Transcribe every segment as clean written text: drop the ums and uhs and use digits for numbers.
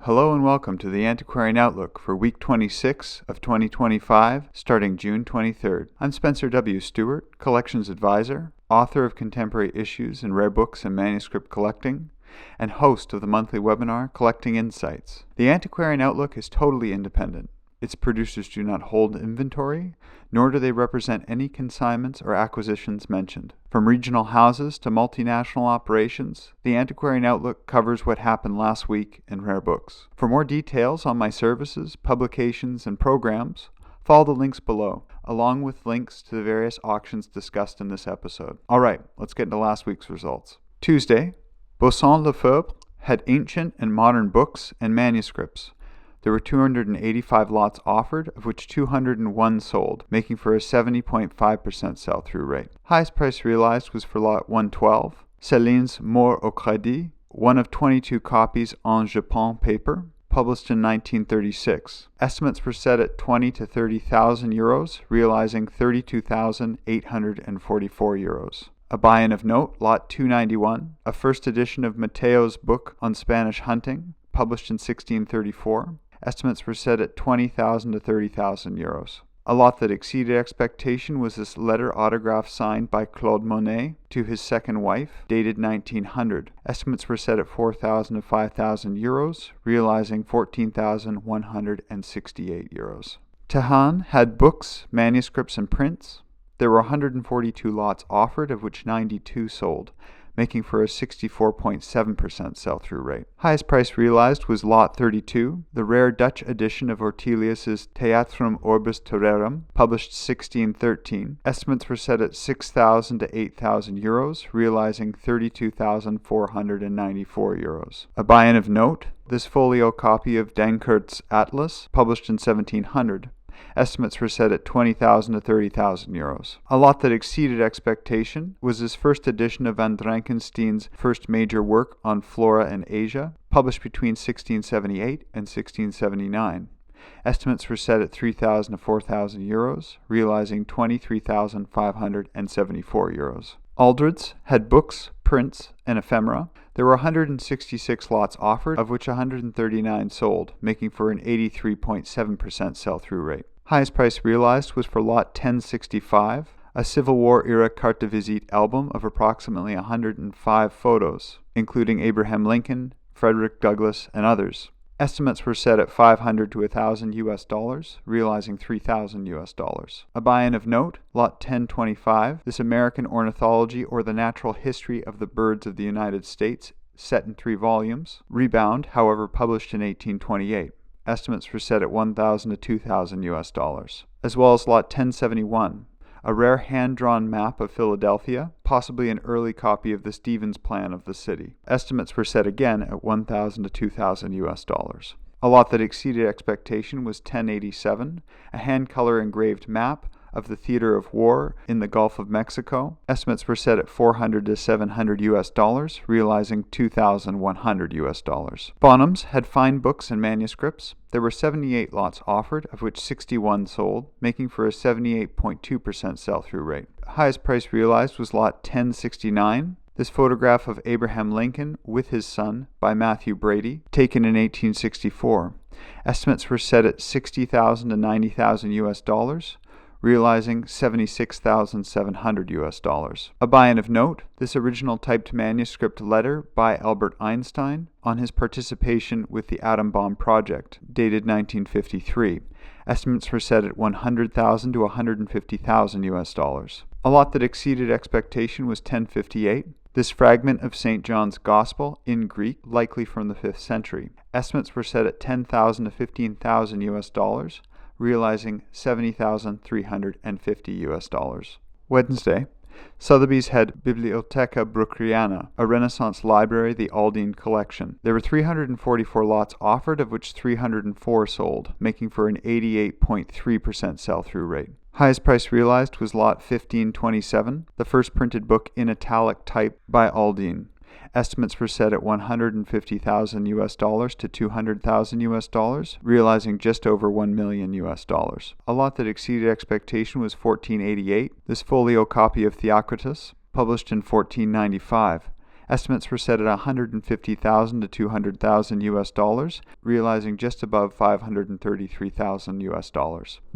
Hello and welcome to the Antiquarian Outlook for week 26 of 2025, starting June 23rd. I'm Spencer W. Stuart, Collections Advisor, author of Contemporary Issues in Rare Books and Manuscript Collecting, and host of the monthly webinar Collecting Insights. The Antiquarian Outlook is totally independent. Its producers do not hold inventory, nor do they represent any consignments or acquisitions mentioned. From regional houses to multinational operations, the Antiquarian Outlook covers what happened last week in rare books. For more details on my services, publications, and programs, follow the links below, along with links to the various auctions discussed in this episode. Alright, let's get into last week's results. Tuesday, Beaussant Lefevre had ancient and modern books and manuscripts. There were 285 lots offered, of which 201 sold, making for a 70.5% sell-through rate. Highest price realized was for lot 112, Céline's Mort au Crédit, one of 22 copies en Japon paper, published in 1936. Estimates were set at 20 to 30,000 euros, realizing 32,844 euros. A buy-in of note, lot 291, a first edition of Mateo's book on Spanish hunting, published in 1634. Estimates were set at 20,000 to 30,000 euros. A lot that exceeded expectation was this letter autograph signed by Claude Monet to his second wife, dated 1900. Estimates were set at 4,000 to 5,000 euros, realizing 14,168 euros. Tajan had books, manuscripts, and prints. There were 142 lots offered, of which 92 sold, making for a 64.7% sell-through rate. Highest price realized was lot 32, the rare Dutch edition of Ortelius's Theatrum Orbis Terrarum, published 1613. Estimates were set at 6,000 to 8,000 euros, realizing 32,494 euros. A buy-in of note, this folio copy of Dankert's Atlas, published in 1700. Estimates were set at 20,000 to 30,000 euros. A lot that exceeded expectation was his first edition of Van Drankenstein's first major work on Flora in Asia, published between 1678 and 1679. Estimates were set at 3,000 to 4,000 euros, realizing 23,574 euros. Eldreds had books, prints, and ephemera. There were 166 lots offered, of which 139 sold, making for an 83.7% sell-through rate. Highest price realized was for lot 1065, a Civil War-era carte de visite album of approximately 105 photos, including Abraham Lincoln, Frederick Douglass, and others. Estimates were set at 500 to 1,000 US dollars, realizing 3,000 US dollars. A buy-in of note, lot 1025, this American ornithology or the natural history of the birds of the United States, set in 3 volumes. Rebound, however, published in 1828. Estimates were set at 1,000 to 2,000 US dollars. As well as lot 1071, a rare hand-drawn map of Philadelphia, possibly an early copy of the Stevens plan of the city. Estimates were set again at 1,000 to 2,000 US dollars. A lot that exceeded expectation was 1087, a hand-color engraved map of the theater of war in the Gulf of Mexico. Estimates were set at 400 to 700 US dollars, realizing 2,100 US dollars. Bonhams had fine books and manuscripts. There were 78 lots offered, of which 61 sold, making for a 78.2% sell-through rate. Highest price realized was lot 1069. This photograph of Abraham Lincoln with his son by Matthew Brady, taken in 1864. Estimates were set at 60,000 to 90,000 US dollars, realizing 76,700 US dollars. A buy-in of note, this original typed manuscript letter by Albert Einstein on his participation with the atom bomb project, dated 1953. Estimates were set at 100,000 to 150,000 US dollars. A lot that exceeded expectation was 1058. This fragment of St. John's Gospel in Greek, likely from the 5th century. Estimates were set at 10,000 to 15,000 US dollars, realizing 70,350 US dollars. Wednesday, Sothebys had Bibliotheca Bruckeriana, a Renaissance library, the Aldine collection. There were 344 lots offered, of which 304 sold, making for an 88.3% sell-through rate. Highest price realized was lot 1527, the first printed book in italic type by Aldine. Estimates were set at 150,000 US dollars to 200,000 US dollars, realizing just over 1 million US dollars. A lot that exceeded expectation was 1488, this folio copy of Theocritus, published in 1495. Estimates were set at $150,000 to $200,000 US, realizing just above $533,000 US.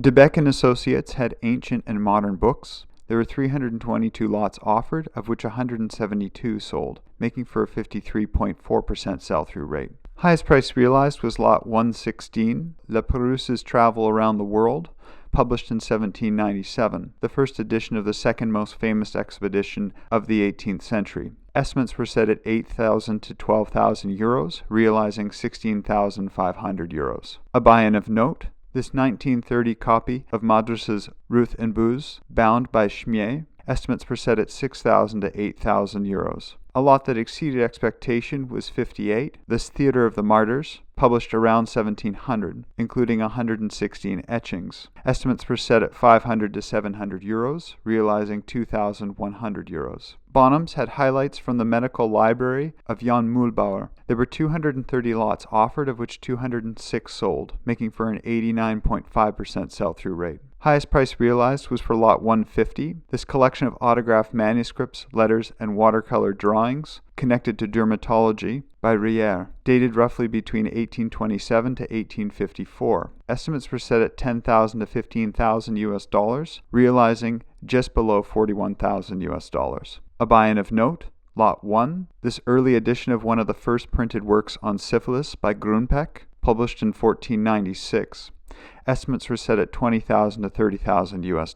Baecque and Associates had ancient and modern books. There were 322 lots offered, of which 172 sold, making for a 53.4% sell-through rate. Highest price realized was Lot 116, Le Perouse's Travel Around the World, published in 1797, the first edition of the second most famous expedition of the 18th century. Estimates were set at 8,000 to 12,000 euros, realizing 16,500 euros. A buy-in of note: this 1930 copy of Madras' Ruth and Booz, bound by Schmier, estimates were set at 6,000 to 8,000 euros. A lot that exceeded expectation was 58, This Theatre of the Martyrs, published around 1700, including 116 etchings. Estimates were set at 500 to 700 euros, realizing 2,100 euros. Bonhams had highlights from the medical library of Jan Mühlbauer. There were 230 lots offered, of which 206 sold, making for an 89.5% sell-through rate. Highest price realized was for Lot 150. This collection of autographed manuscripts, letters, and watercolor drawings connected to dermatology by Rier, dated roughly between 1827 to 1854. Estimates were set at 10,000 to 15,000 US, realizing just below 41,000 US. A buy-in of note: Lot 1, this early edition of one of the first printed works on syphilis by Grunpeck, published in 1496. Estimates were set at 20,000 to 30,000 US.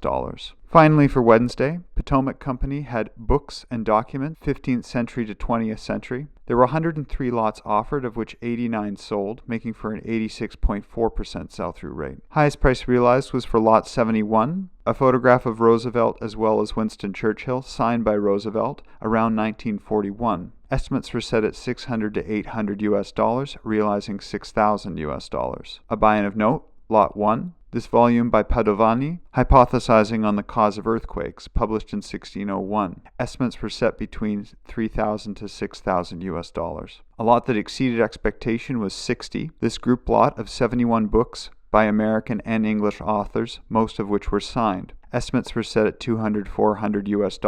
Finally, for Wednesday, Potomack Company had Books and Documents, 15th century to 20th century. There were 103 lots offered, of which 89 sold, making for an 86.4% sell-through rate. Highest price realized was for Lot 71, a photograph of Roosevelt as well as Winston Churchill, signed by Roosevelt around 1941. Estimates were set at 600 to 800 US, realizing 6,000 US. A buy-in of note: Lot 1, this volume by Padovani, hypothesizing on the cause of earthquakes, published in 1601. Estimates were set between 3,000 to 6,000 US. A lot that exceeded expectation was 60. This group lot of 71 books by American and English authors, most of which were signed. Estimates were set at 200 to 400 US,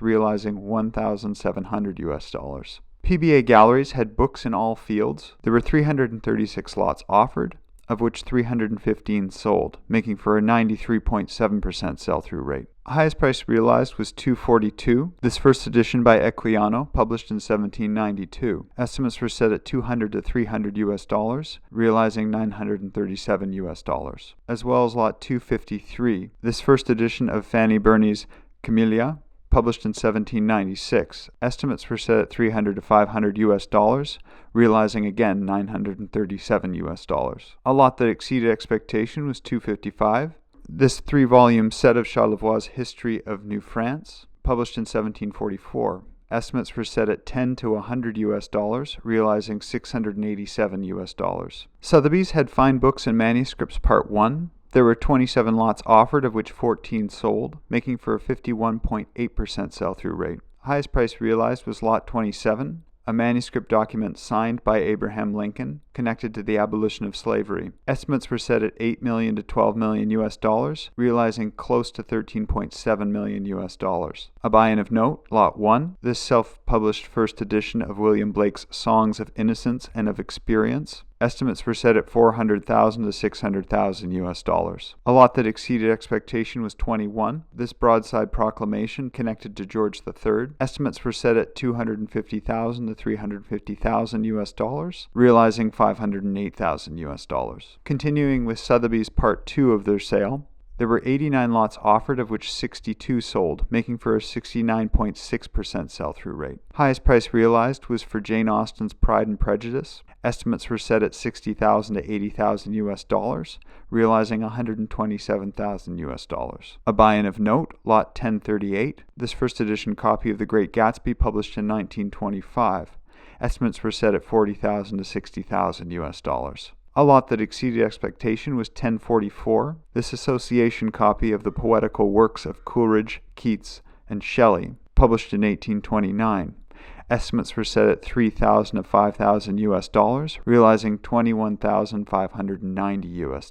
realizing 1,700 US. PBA Galleries had books in all fields. There were 336 lots offered, of which 315 sold, making for a 93.7% sell-through rate. Highest price realized was $242. This first edition by Equiano, published in 1792. Estimates were set at 200 to 300 US, realizing 937 US, as well as Lot 253. This first edition of Fanny Burney's Camellia, published in 1796. Estimates were set at 300 to 500 US, realizing again 937 US. A lot that exceeded expectation was 255. This 3-volume set of Charlevoix's History of New France, published in 1744. Estimates were set at 10 to 100 US, realizing 687 US. Sothebys had Fine Books and Manuscripts Part 1. There were 27 lots offered, of which 14 sold, making for a 51.8% sell-through rate. Highest price realized was Lot 27, a manuscript document signed by Abraham Lincoln, connected to the abolition of slavery. Estimates were set at $8 million to $12 million US, realizing close to $13.7 million US. A buy-in of note: Lot 1, this self-published first edition of William Blake's Songs of Innocence and of Experience. Estimates were set at 400,000 to 600,000 US. A lot that exceeded expectation was 21. This broadside proclamation connected to George III. Estimates were set at 250,000 to 350,000 US, realizing 508,000 US. Continuing with Sotheby's Part 2 of their sale, there were 89 lots offered, of which 62 sold, making for a 69.6% sell-through rate. Highest price realized was for Jane Austen's Pride and Prejudice. Estimates were set at 60,000 to 80,000 US, realizing 127,000 US. A buy-in of note: Lot 1038, this first edition copy of The Great Gatsby, published in 1925. Estimates were set at 40,000 to 60,000 US. A lot that exceeded expectation was 1044, this association copy of the poetical works of Coleridge, Keats, and Shelley, published in 1829. Estimates were set at 3,000 to 5,000 US, realizing 21,590 US.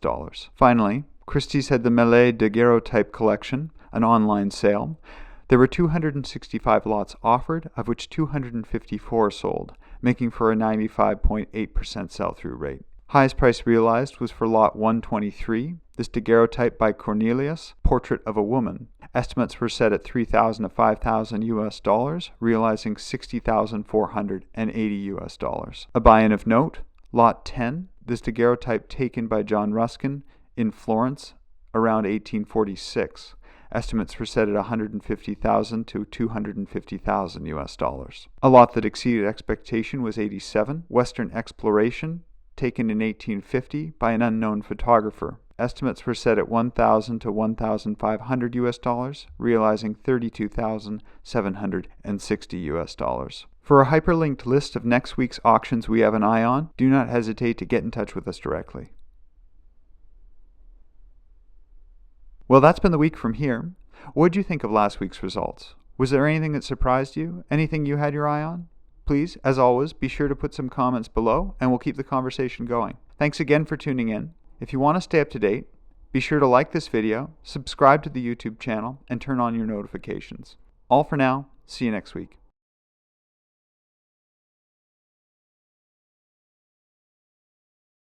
Finally, Christie's had the Mêlée Daguerreotype collection, an online sale. There were 265 lots offered, of which 254 sold, making for a 95.8% sell-through rate. Highest price realized was for lot 123, this daguerreotype by Cornelius, Portrait of a Woman. Estimates were set at $3,000 to $5,000 US, realizing $60,480 US. A buy-in of note, lot 10, this daguerreotype taken by John Ruskin in Florence around 1846. Estimates were set at $150,000 to $250,000 US. A lot that exceeded expectation was 87, Western Exploration, taken in 1850 by an unknown photographer. Estimates were set at $1,000 to $1,500 US, realizing $32,760 US. For a hyperlinked list of next week's auctions we have an eye on, do not hesitate to get in touch with us directly. Well, that's been the week from here. What did you think of last week's results? Was there anything that surprised you? Anything you had your eye on? Please, as always, be sure to put some comments below and we'll keep the conversation going. Thanks again for tuning in. If you want to stay up to date, be sure to like this video, subscribe to the YouTube channel, and turn on your notifications. All for now. See you next week.